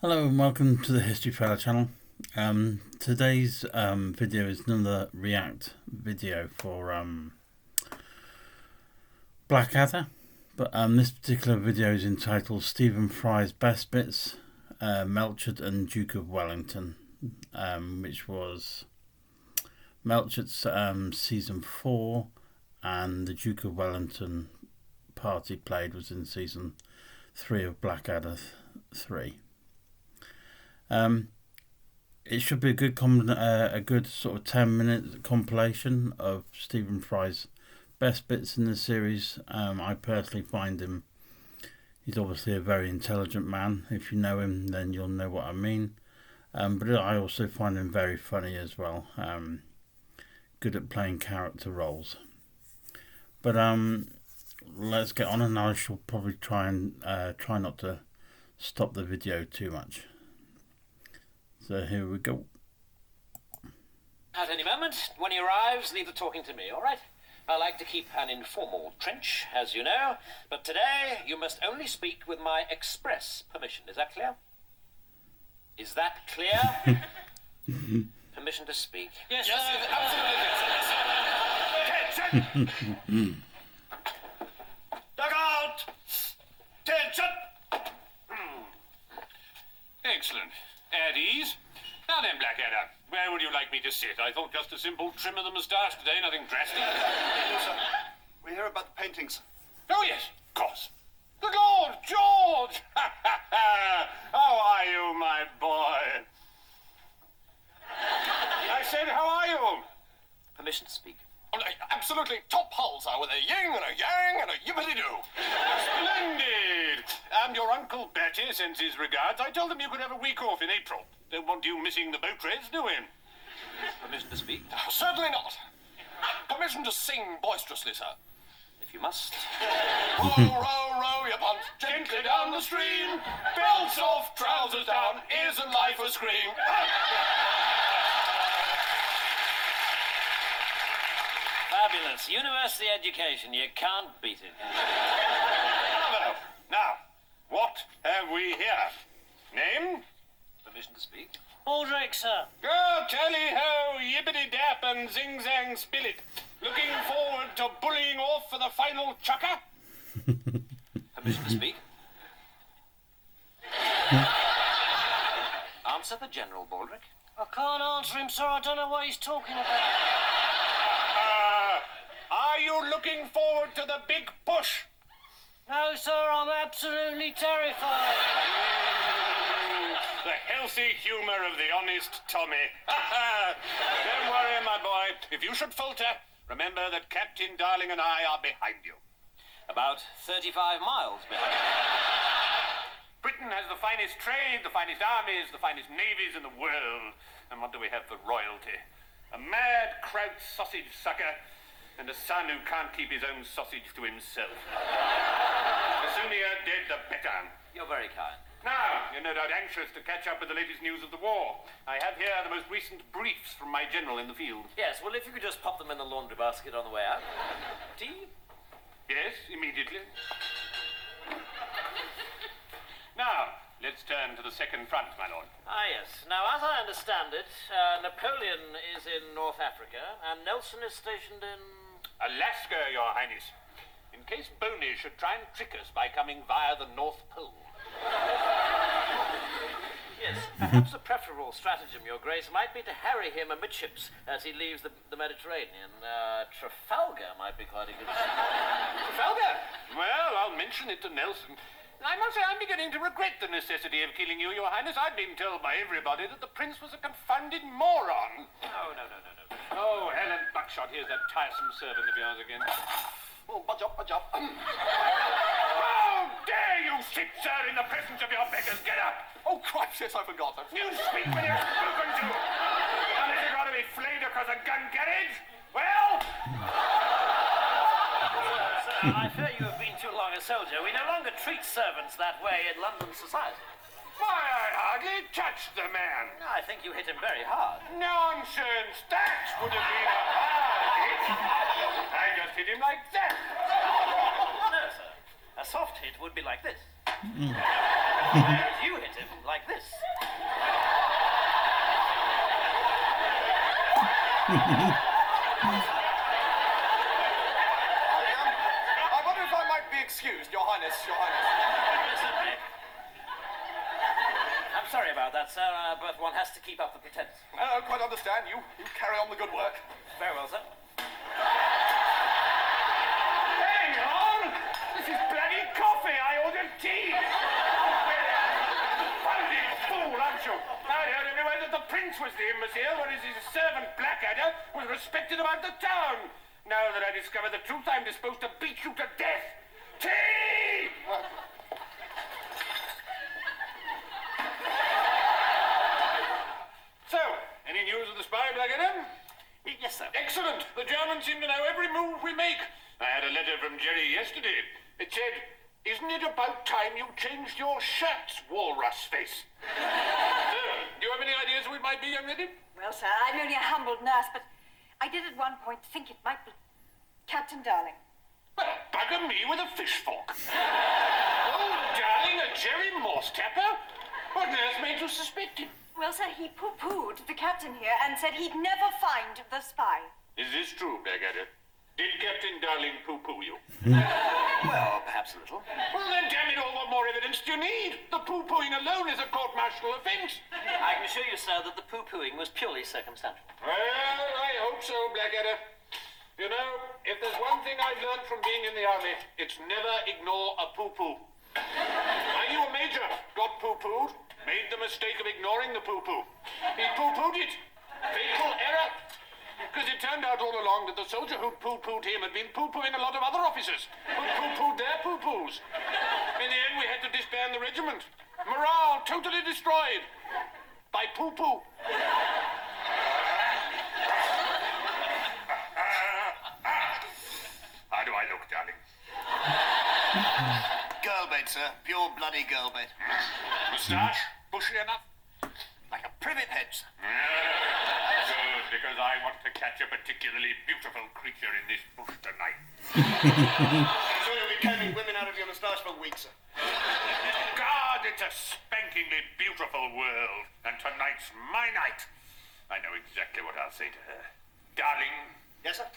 Hello and welcome to the History Fella channel. Today's video is another react video for Blackadder, but this particular video is entitled Stephen Fry's Best Bits, Melchett and Duke of Wellington, which was Melchett's season 4, and the Duke of Wellington part he played was in season 3 of Blackadder 3. It should be a good sort of 10-minute compilation of Stephen Fry's best bits in the series. I personally find he's obviously a very intelligent man. If you know him, then you'll know what I mean. But I also find him very funny as well. Good at playing character roles. But let's get on, and I shall probably try not to stop the video too much. So here we go. At any moment, when he arrives, leave the talking to me, all right? I like to keep an informal trench, as you know, but today you must only speak with my express permission. Is that clear? Is that clear? Permission to speak. Yes, absolutely. Attention! Duck out! Attention! Excellent. At ease. Now then, Blackadder, where would you like me to sit? I thought just a simple trim of the moustache today, nothing drastic. We hear about the paintings. Oh, yes, of course. Good Lord, George! How are you, my boy? I said, how are you? Permission to speak. Oh, absolutely top hulls are with a yin and a yang and a yippity-doo. Splendid! And your Uncle Betty sends his regards. I told him you could have a week off in April. Don't want you missing the boat race, do we? Permission to speak. Certainly not. Permission to sing boisterously, sir. If you must. Row, row, row your punt gently down the stream. Belts off, trousers down, isn't life a scream? Fabulous. University education. You can't beat it. Bravo. Now, what have we here? Name? Permission to speak. Baldrick, sir. Go tally-ho, yippity-dap and zing-zang spillet. Looking forward to bullying off for the final chucker? Permission to speak. Answer the General, Baldrick. I can't answer him, sir. I don't know what he's talking about. Are you looking forward to the big push? No, sir, I'm absolutely terrified. The healthy humour of the honest Tommy. Don't worry, my boy. If you should falter, remember that Captain Darling and I are behind you. About 35 miles behind. Britain has the finest trade, the finest armies, the finest navies in the world. And what do we have for royalty? A mad kraut sausage sucker and a son who can't keep his own sausage to himself. The sooner you're dead, the better. You're very kind. Now, you're no doubt anxious to catch up with the latest news of the war. I have here the most recent briefs from my general in the field. Yes, well, if you could just pop them in the laundry basket on the way out. Tea? Yes, immediately. Now, let's turn to the second front, my lord. Ah, yes. Now, as I understand it, Napoleon is in North Africa, and Nelson is stationed in... Alaska, your highness. In case Boney should try and trick us by coming via the North Pole. Yes, perhaps a preferable stratagem, your grace, might be to harry him amidships as he leaves the Mediterranean. Trafalgar might be quite a good... Trafalgar? Well, I'll mention it to Nelson. I must say I'm beginning to regret the necessity of killing you, your highness. I've been told by everybody that the prince was a confounded moron. No. Oh, Helen Buckshot, here's that tiresome servant of yours again. Oh, budge up. How dare you sit, sir, in the presence of your beggars? Get up! Oh, Christ, yes, I forgot. You speak when you're spoken to. Unless you'd rather be flayed across a gun carriage? Well... Sir, I fear you have been too long a soldier. We no longer treat servants that way in London society. Why, I hardly touched the man. I think you hit him very hard. Nonsense! That would have been a hard hit. I just hit him like that. No, sir. A soft hit would be like this. Whereas you hit him like this. I wonder if I might be excused, Your Highness, Your Highness. Certainly. I'm sorry about that, sir, but one has to keep up the pretense. I quite understand. You carry on the good work. Very well, sir. Hang on! This is bloody coffee. I ordered tea. Bloody fool, aren't you? I heard everywhere that the prince was the imbecile, whereas his servant Blackadder was respected about the town. Now that I discover the truth, I'm disposed to beat you to death. Tea! So, any news of the spy, Blackadder? Yes, sir. Excellent. The Germans seem to know every move we make. I had a letter from Jerry yesterday. It said, "Isn't it about time you changed your shirts, walrus face?" Do you have any ideas who it might be, young lady? Well, sir, I'm only a humble nurse, but I did at one point think it might be Captain Darling. Well, bugger me with a fish fork. Oh, darling, a Jerry Morse tapper? What on earth made you suspect him? Well, sir, he pooh-poohed the captain here and said he'd never find the spy. Is this true, Blackadder? Did Captain Darling poo-poo you? Well, perhaps a little. Well, then, damn it all, what more evidence do you need? The poo-pooing alone is a court-martial offence. I can assure you, sir, that the poo-pooing was purely circumstantial. Well, I hope so, Blackadder. You know, if there's one thing I've learned from being in the army, it's never ignore a poo-poo. I knew a major got poo-pooed, made the mistake of ignoring the poo-poo. He poo-pooed it. Fatal error. Because it turned out all along that the soldier who'd poo-pooed him had been poo-pooing a lot of other officers who'd poo-pooed their poo-poos. In the end, we had to disband the regiment. Morale totally destroyed by poo-poo. How do I look, darling? Girl bait, sir. Pure bloody girl bait. Moustache? Bushy enough? Like a privet head, sir. Good, because I want to catch a particularly beautiful creature in this bush tonight. I'm sure you'll be combing women out of your moustache for weeks, sir. God, it's a spankingly beautiful world, and tonight's my night. I know exactly what I'll say to her. Darling. Yes, sir?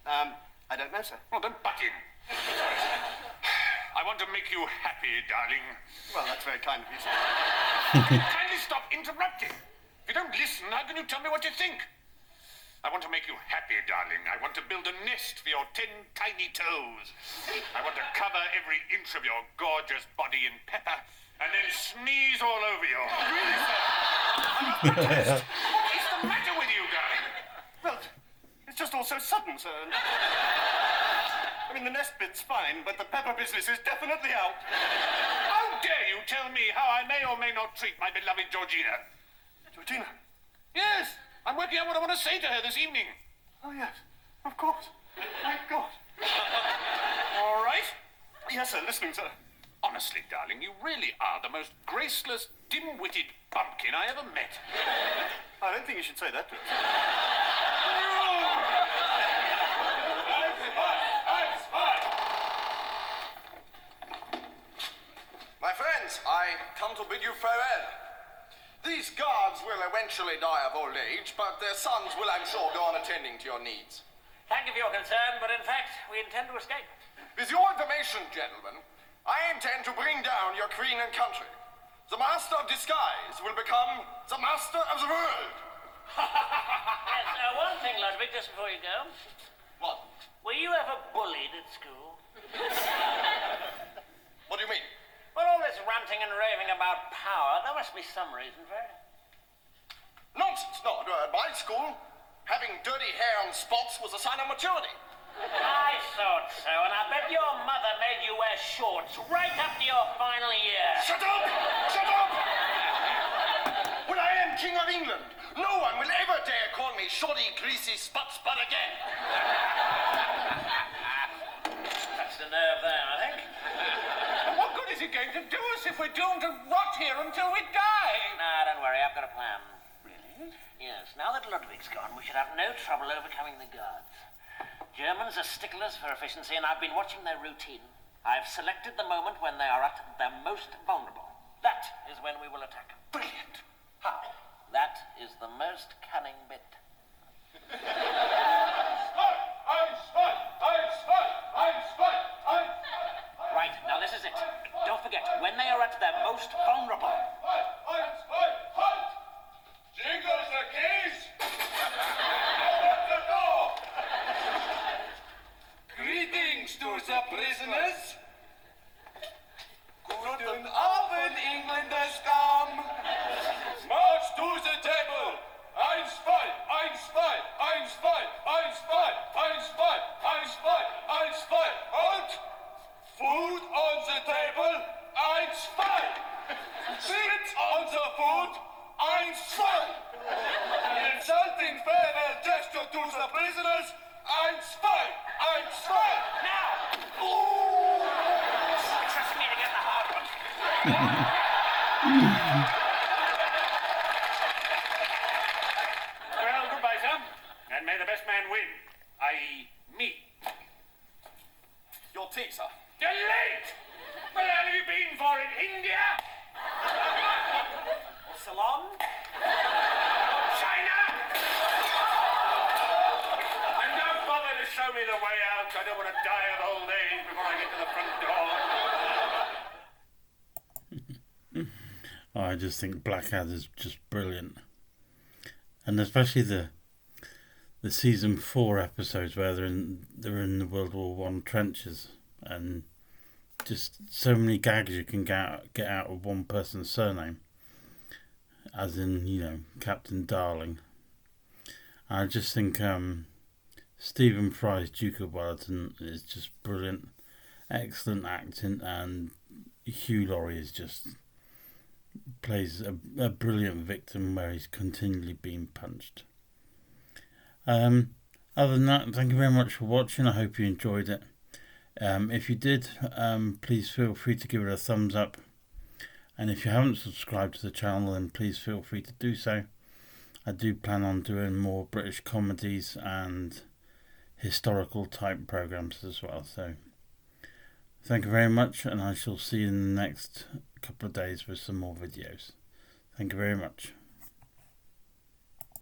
I don't know, sir. Well, then butt in. I want to make you happy, darling. Well, that's very kind of you, sir. Kindly stop interrupting. If you don't listen, how can you tell me what you think? I want to make you happy, darling. I want to build a nest for your 10 tiny toes. I want to cover every inch of your gorgeous body in pepper and then sneeze all over you. Really, sir? I must protest. What is the matter with you, darling? Well, it's just all so sudden, sir. I mean, the nest bit's fine, but the pepper business is definitely out. How dare you tell me how I may or may not treat my beloved Georgina? Georgina? Yes, I'm working out what I want to say to her this evening. Oh, yes. Of course. Thank God. All right? Yes, sir. Listening, sir. Honestly, darling, you really are the most graceless, dim-witted bumpkin I ever met. I don't think you should say that to us. My friends, I come to bid you farewell. These guards will eventually die of old age, but their sons will, I'm sure, go on attending to your needs. Thank you for your concern, but in fact, we intend to escape. With your information, gentlemen, I intend to bring down your queen and country. The master of disguise will become the master of the world. Yes, one thing, Ludwig, just before you go. What? Were you ever bullied at school? What do you mean? Well, all this ranting and raving about power, there must be some reason for it. Nonsense, no. At my school, having dirty hair and spots was a sign of maturity. I thought so, and I bet your mother made you wear shorts right up to your final year. Shut up! Shut up! When I am King of England, no one will ever dare call me shoddy, greasy spot again. That's the nerve there, I think. What good is it going to do us if we're doomed to rot here until we die? No, don't worry, I've got a plan. Really? Yes, now that Ludwig's gone, we should have no trouble overcoming the guards. Germans are sticklers for efficiency, and I've been watching their routine. I've selected the moment when they are at their most vulnerable. That is when we will attack. Brilliant. How? That is the most cunning bit. Right, now this is it. Don't forget, when they are at their most vulnerable. Jingles the keys! Open the door! Greetings to the prisoners. Guten Abend, Engländer scum. March to the table. Eins, zwei, eins, zwei, eins, zwei, eins, zwei, eins, zwei, eins, zwei, eins, zwei. Halt! Food on the table. Eins, zwei. Sit on the food. Eins, zwei. Insulting farewell gesture to the prisoners. Eins, zwei, eins, zwei. Now! Ooh! Trust me to get the hard one. Well, goodbye, sir. And may the best man win. I.e., me. Your tea, sir. You're late! Where have you been for in India? Salon? China? And don't bother to show me the way out. I don't want to die of old age before I get to the front door. I just think Blackadder's just brilliant, and especially the season 4 episodes where they're in the World War One trenches, and just so many gags you can get out of one person's surname, as in, you know, Captain Darling. I just think Stephen Fry's Duke of Wellington is just brilliant, excellent acting, and Hugh Laurie is just plays a brilliant victim where he's continually being punched. Other than that, thank you very much for watching. I hope you enjoyed it. If you did, please feel free to give it a thumbs up, and if you haven't subscribed to the channel, then please feel free to do so. I do plan on doing more British comedies and historical type programs as well, so thank you very much, and I shall see you in the next couple of days with some more videos. Thank you very much.